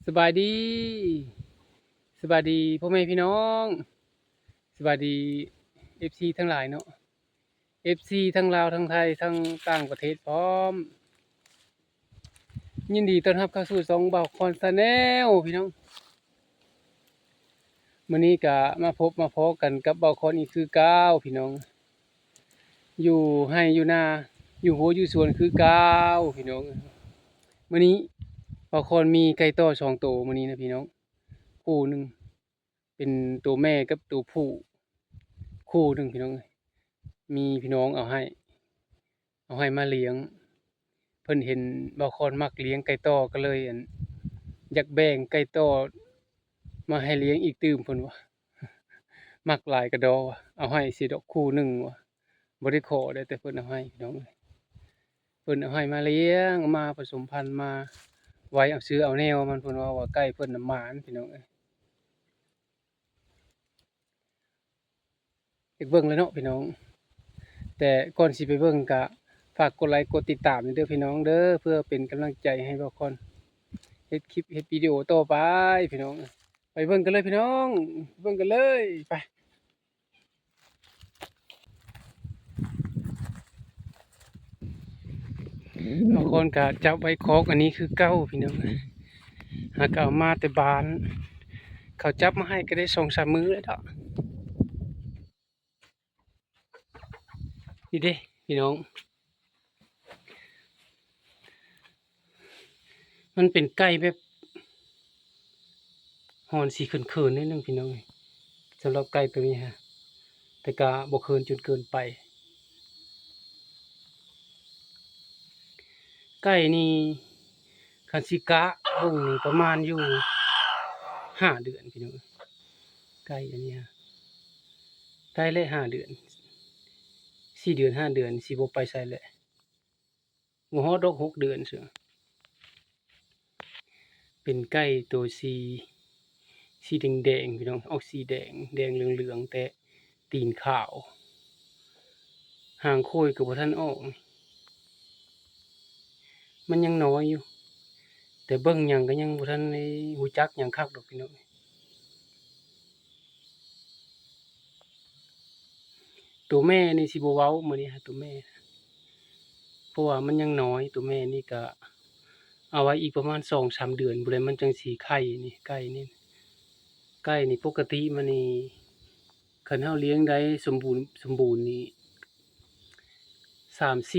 สบายดีสบายดีพ่อแม่พี่น้องสบายดี FC ทั้งหลายเนาะ FC ทั้งลาวทั้งไทยทั้งต่างประเทศพร้อมยินดีต้อนรับเข้าสู่ช่องบ่าวคอนชาแนลพี่น้องมื้อนี้ก็มาพบมาพ้อกันกับบ่าวคอนอีกคือเก่าพี่น้องอยู่ไร่อยู่นาอยู่หัวอยู่สวนคือเก่าพี่น้องมื้อนี้บ่าวคอนมีไก่ต่อ2ตัวมื้อนี้นะพี่น้องคู่หนึงเป็นตัวแม่กับตัวผู้คู่หนึงพี่น้องมีพี่น้องเอาให้มาเลี้ยงเพิ่นเห็นบ่าวคอนมักเลี้ยงไก่ต่อก็เลยอยากแบ่งไก่ต่อมาให้เลี้ยงอีกตื่มเพิ่นว่ามักหลายกะดอว่ะเอาให้สิดอกคู่หนึ่งว่ะบ่ได้ขอเด้อแต่เพิ่นเอาให้พี่น้องเอ้ยเพิ่นเอาให้มาเลี้ยงมาผสมพันธุ์มาไว้เอาซื้อเอาแนวมันเพิ่นว่าไก่เพิ่นน่ะหมานพี่น้องเอ้ยอยากเบิ่งเลยเนาะพี่น้องแต่ก่อนสิไปเบิ่งก็ฝากกดไลค์กดติดตามเด้อพี่น้องเด้อเพื่อเป็นกำลังใจให้บ่าวคอนเฮ็ดคลิปเฮ็ดวิดีโอต่อไปพี่น้องไปเบิ่งกันเลยพี่น้องเบิ่งกันเลยไปบางคนก็จับไว้คอกอันนี้คือเก่าพี่น้องหากเอามาแต่บ้านเขาจับมาให้ก็ได้2-3มื้อแล้วดอกนี่เด้พี่น้องมันเป็นไก่แบบหอนสีเขินๆนิดนึงพี่น้องสำหรับไก่ตัวนี้ฮะแต่ก็บ่เขินจนเกินไปไก่นี่คันสิกะเบิ่งนี่ประมาณอยู่5 เดือนพี่น้องไก่อันนี้ฮะไก่ละ5 เดือน4 เดือน5 เดือนสิบ่ไปไสแหละบ่ฮอดดอก6 เดือนเสือเป็นไก่ตัวสีแดงๆพี่น้องออกสีแดงแดงเหลืองๆแต่ตีนขาวหางโค้ยก็บ่ทันออกมันยังน้อยอยู่แต่เบิ่งหยังก็ยังบ่ทันได้รู้จักหยังคักดอกพี่น้องตัวแม่นี่สิบ่เว้ามื้อนี้ฮะตัวแม่เพราะว่ามันยังน้อยตัวแม่นี่ก็เอาไว้อีกประมาณ2-3 เดือนพู้นแหละมันจังสิไข่นี่ไก่นี่ปกติมันนี่คันเฮาเลี้ยงได้สมบูรณ์นี่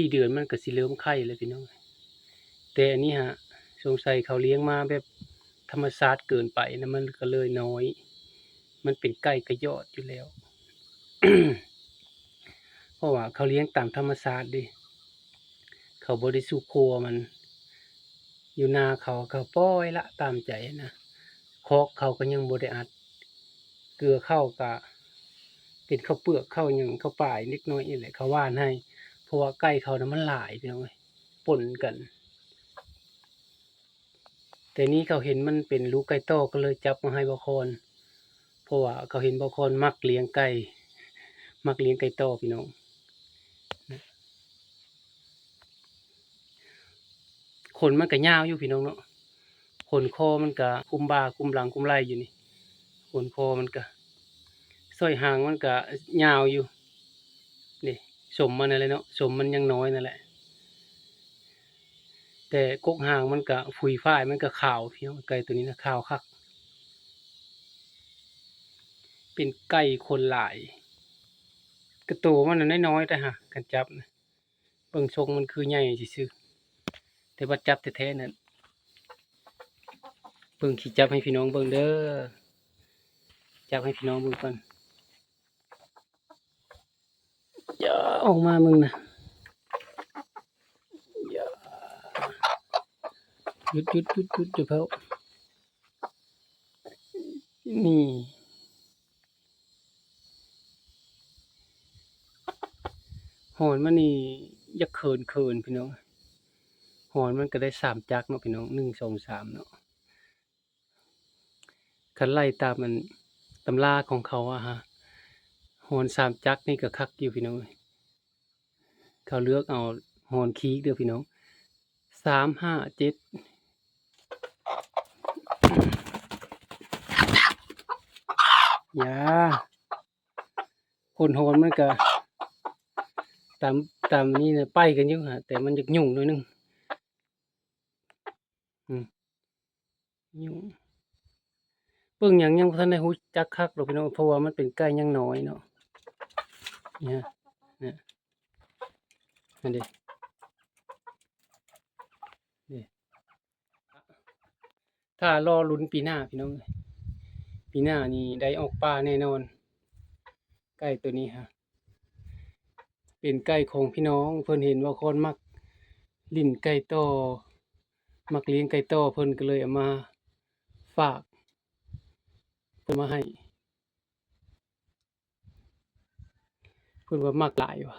3-4 เดือนมันก็สิเริ่มไข่แล้วพี่น้องแต่อันนี้ฮะสงสัยเขาเลี้ยงมาแบบธรรมชาติเกินไปนะมันก็เลยน้อยมันเป็นไก่กระยอดอยู่แล้ว เพราะว่าเขาเลี้ยงตามธรรมชาติเด้เขาบ่ได้สู่ครัวมันอยู่นาเขาก็ปล่อยละตามใจนะคอกเขาก็ยังบ่ได้อัดเกลือเข้าก็เป็นข้าวเปลือกข้าวหยังข้าวป่ายเล็กน้อยนี่แหละเขาหว่านให้เพราะว่าไก่เขาน่ะมันหลายพี่น้องเอ้ยปนกันแต่นี้เขาเห็นมันเป็นลูกไก่ต้อก็เลยจับมาให้บ่าวคอนเพราะว่าเขาเห็นบ่าวคอนมักเลี้ยงไก่มักเลี้ยงไก่ต้อพี่น้องขนมันก็ยาวอยู่พี่น้องเนาะขนคอมันก็คุมบ่าคุมหลังคุมไหล่อยู่นี่ขนคอมันก็ส้อยหางมันก็ยาวอยู่นี่สมมันนั่นแหละเนาะสมมันยังน้อยนั่นแหละแต่กกหางมันก็ฝุยฝ้ายมันก็ขาวพี่น้องไก่ตัวนี้นะขาวคักเป็นไก่ขนหลายกระโตมันน่ะน้อยๆแต่หะกันจับนะเบิ่งทรงมันคือใหญ่ซื่อๆแต่ว่าจับแท้ๆนั่นเบิ่งสิจับให้พี่น้องเบิ่งเด้อจับให้พี่น้องเบิ่งก่อนอย่าออกมามึงน่ะอย่าหยุดเดี๋ยวเขานี่หอนมันนี่อย่าเขินพี่น้องหอนมันก็ได้3จักเนาะพี่น้อง1 2 3เนาะคันไล่ตามมันตำราของเขาอะฮะหอน3จักนี่ก็คักอยู่พี่น้องเขาเลือกเอาหอนคีกเด้อพี่น้อง3 5 7 ยาคนโหนมันก็ตามนี่น่ะไปกันอยู่หั่นแต่มันอยากยุ่งหน่อยหนึ่งอืมยุ่งเบิ่งหยังยังบ่ทันได้รู้จักคักดอกพี่น้องเพราะว่ามันเป็นไก่ยังน้อยเนาะเนี่ยเนี่ยนั่นเด้นี่ถ้ารอลุ้นปีหน้าพี่น้องเอ้ยปีหน้านี่ได้ออกป่าแน่นอนไก่ตัวนี้ครับเป็นไก่ของพี่น้องเพิ่นเห็นว่าคนมักลิ้นไก่ต่อมักเลี้ยงไก่ต่อเพิ่นก็เลยเอามาฝากเพิ่นมาให้เพิ่นว่ามักหลายว่ะ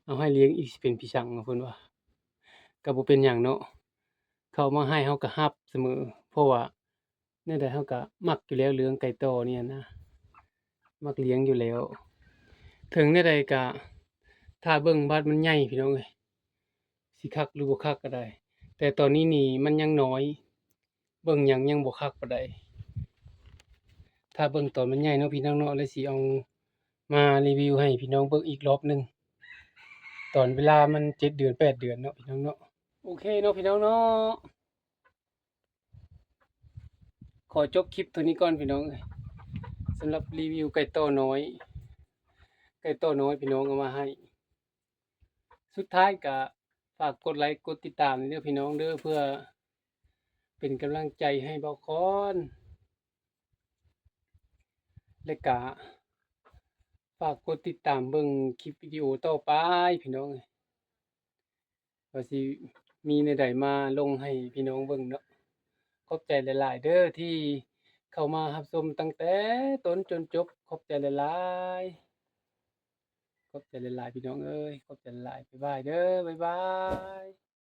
เอาให้เลี้ยงอีกสิเป็นพี่ชังว่าเพิ่นว่าก็บ่เป็นหยังเนาะเขาเอามาให้เราก็รับเสมอเพราะว่าแนวใดเราก็มักอยู่แล้วเรื่องไก่ต่อเนี่ยนะมักเลี้ยงอยู่แล้วถึงแนวใดก็ถ้าเบิ่งบัดมันใหญ่พี่น้องเอ้ยสิคักหรือบ่คักก็ได้แต่ตอนนี้นี่มันยังน้อยเบิ่งหยังยังบ่คักปานใดถ้าเบิ่งตอนมันใหญ่เนาะพี่น้องเนาะแล้วสิเอามารีวิวให้พี่น้องเบิ่งอีกรอบหนึ่งตอนเวลามัน7เดือน8เดือนเนาะพี่น้องเนาะโอเคเนาะพี่น้องเนาะขอจบคลิปเท่านี้ก่อนพี่น้องเอ้ยสำหรับรีวิวไก่ต่อน้อยไก่ต่อน้อยพี่น้องเอามาให้สุดท้ายก็ฝากกดไลค์กดติดตามเด้อพี่น้องเด้อเพื่อเป็นกำลังใจให้เบาคอนและก็ฝากกดติดตามเบิ่งคลิปวิดีโอต่อไปพี่น้องเอ้ยว่าสิมีแนวใดมาลงให้พี่น้องเบิ่งเนาะขอบใจหลายๆเด้อที่เข้ามารับชมตั้งแต่ต้นจนจบขอบใจหลายๆขอบใจหลายๆพี่น้องเอ้ยขอบใจหลายๆบ๊ายบายเด้อบ๊ายบาย